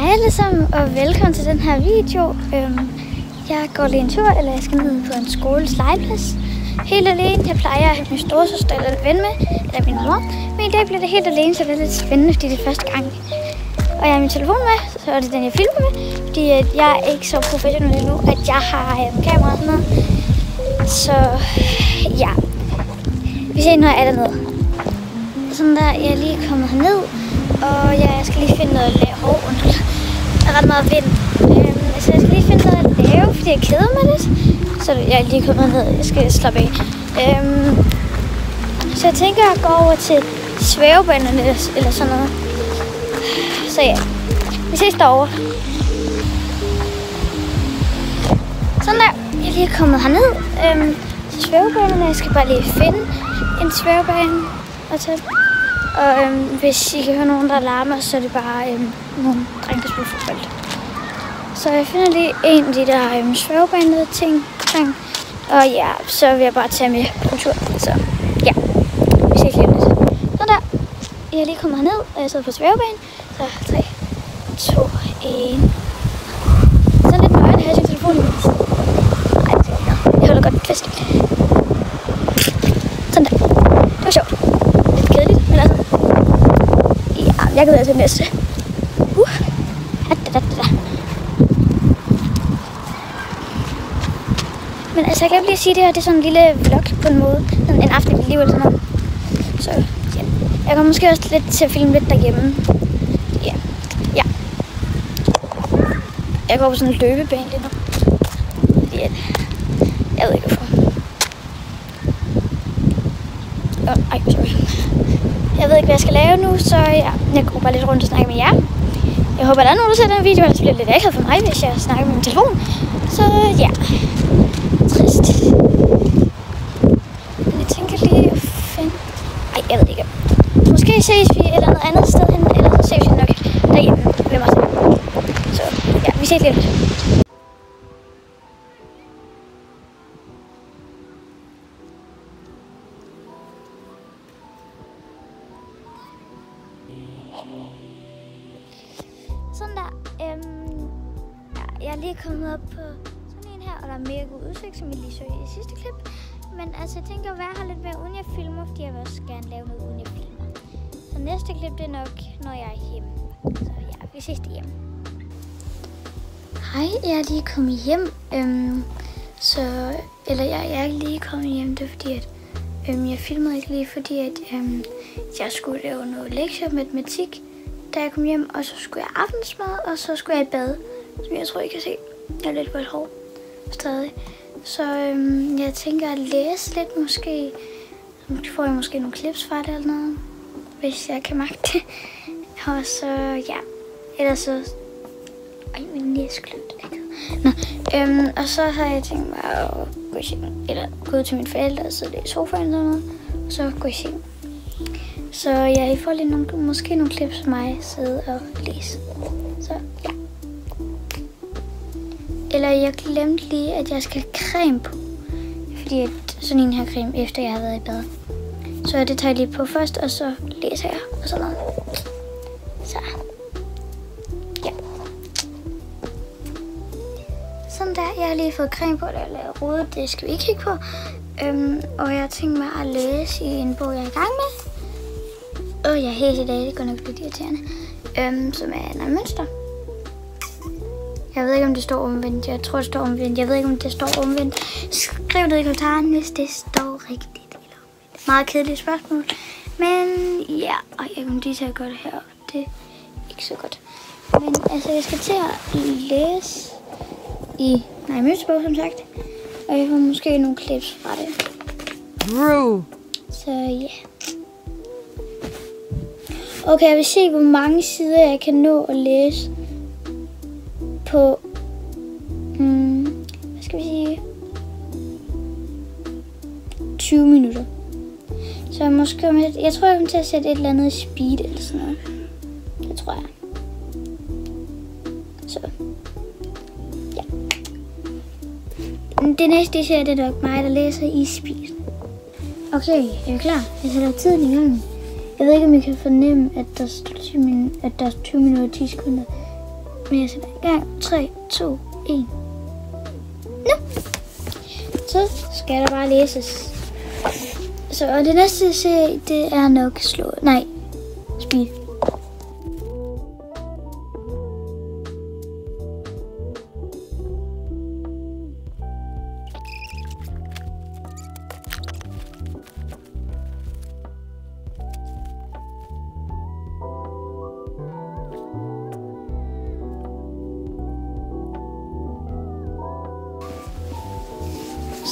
Hej alle sammen, og velkommen til den her video. Jeg går lige en tur, eller jeg skal ned på en skoles legeplads. Helt alene. Jeg plejer at have min storesøster eller en ven med, eller min mor. Men i dag bliver det helt alene, så det er lidt spændende, fordi det er første gang. Og jeg har min telefon med, så er det den, jeg filmer med. Fordi jeg er ikke så professionel endnu, at jeg har kamera og sådan noget. Så ja, vi ser, når jeg er dernede. Sådan der, jeg er lige kommet herned, og jeg skal lige finde noget at lave. Der er ret meget vind. Så jeg skal lige finde noget at lave, fordi jeg keder mig lidt. Så jeg er lige kommet ned, jeg skal slappe af. Så jeg tænker at gå over til svævebanerne eller sådan noget. Så ja, vi ses derovre. Sådan der, jeg er lige kommet herned til svævebanerne. Jeg skal bare lige finde en svævebane at tage. Og hvis I kan høre nogen, der larmer, så er det bare nogle drenge, der spiller fodbold. Så jeg finder lige en af de der svævebanede ting. Og ja, så vil jeg bare tage med på tur. Så ja, vi ses lige lidt. Sådan der. Jeg er lige kommet herned, og jeg sidder på svævebanen. Så 3, 2, 1. Så lidt nøje, at have sin telefon i. Nej, det skal jeg ikke. Jeg holder godt fast. Sådan der. Det var sjovt. Lidt kedeligt, men altså. Ja, jeg kan til næste. Men altså, jeg kan lige sige, det her, det er sådan en lille vlog på en måde. Sådan en aften i livet eller sådan noget. Så ja. Jeg kommer måske også lidt til at filme lidt derhjemme. Ja. Ja. Jeg går på sådan en løbebane lige nu. Fordi jeg ved ikke hvorfor. Sorry. Jeg ved ikke, hvad jeg skal lave nu, så ja, jeg går bare lidt rundt og snakker med jer. Jeg håber, der er nogen, der ser den video, ellers bliver det lidt akavet for mig, hvis jeg snakker med min telefon. Så ja, trist. Men jeg tænker lige at finde... Ej, jeg ved ikke. Måske ses vi et eller andet sted hen, eller så ses vi nok derhjemme ved mig selv. Så ja, vi ses lidt. Sådan der. Jeg er lige kommet op på sådan en her, og der er mega god udsigt, som jeg lige så i sidste klip. Men altså, jeg tænker at være her lidt mere, uden jeg filmer, fordi jeg vil også gerne lave noget, uden jeg filmer. Så næste klip, det er nok, når jeg er hjemme. Så ja, vi ses derhjemme. Hej, jeg er lige kommet hjem. Jeg er lige kommet hjem, det er fordi, at jeg filmede ikke lige, fordi at jeg skulle lave noget lektier matematik, da jeg kom hjem, og så skulle jeg aftensmad, og så skulle jeg i bad, som jeg tror, I kan se. Jeg er lidt på et hår stadig. Så jeg tænker at læse lidt måske. Så får jeg måske nogle clips fra det eller noget, hvis jeg kan magte det. Og så, ja. Ellers så... Ej, min næse klødt. Og så har jeg tænkt mig at gå i seng. Eller gå ud til mine forældre og sidde i sofaen eller noget. Og så gå i seng. Så ja, I får lige måske nogle clips af mig sidde og læse. Så ja. Eller jeg glemte lige, at jeg skal have creme på. Fordi at sådan en her creme, efter jeg har været i bad. Så det tager jeg lige på først, og så læser jeg og sådan noget. Så ja. Sådan der, jeg har lige fået creme på, der lavet rode. Det skal vi ikke kigge på. Og jeg tænker mig at læse i en bog, jeg er i gang med. Jeg er helt i dag, det går nok lidt irriterende. Som er noget mønster. Jeg ved ikke, om det står omvendt. Jeg tror, det står omvendt. Jeg ved ikke, om det står omvendt. Skriv det i kommentaren, hvis det står rigtigt eller omvendt. Meget kedeligt spørgsmål. Men ja, og jeg kommer lige til at gøre det her. Det er ikke så godt. Men altså, jeg skal til at læse i mønsterbog, som sagt. Og jeg får måske nogle clips fra det. Bro. Så ja. Okay, jeg vil se, hvor mange sider jeg kan nå at læse på, hvad skal vi sige, 20 minutter. Så måske, jeg tror, jeg kommer til at sætte et eller andet i speed eller sådan noget. Det tror jeg. Så, ja. Det næste, jeg ser, det er nok mig, der læser i speed. Okay, jeg er klar. Jeg sætter tiden i gang. Jeg ved ikke, om I kan fornemme, at der står 20 minutter og 10 sekunder. Men jeg sætter i gang. 3, 2, 1. Nu! Så skal der bare læses. Så og det næste serie, det er nok Speed.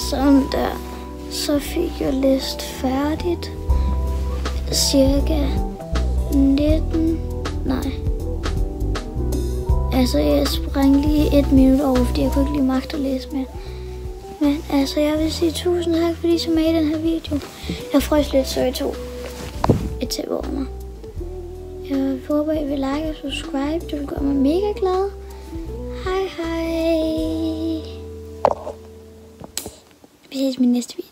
Sådan der. Så fik jeg læst færdigt. Cirka 19. Nej. Altså, jeg sprang lige 1 minut over, fordi jeg kunne ikke lige magte at læse mere. Men altså, jeg vil sige 1000 tak, fordi I så med i den her video. Jeg frøs lidt, så jeg tog et tæppe over mig. Jeg håber, I vil like og subscribe. Det vil gøre mig mega glad. Hej hej. Vi ses i min næste video.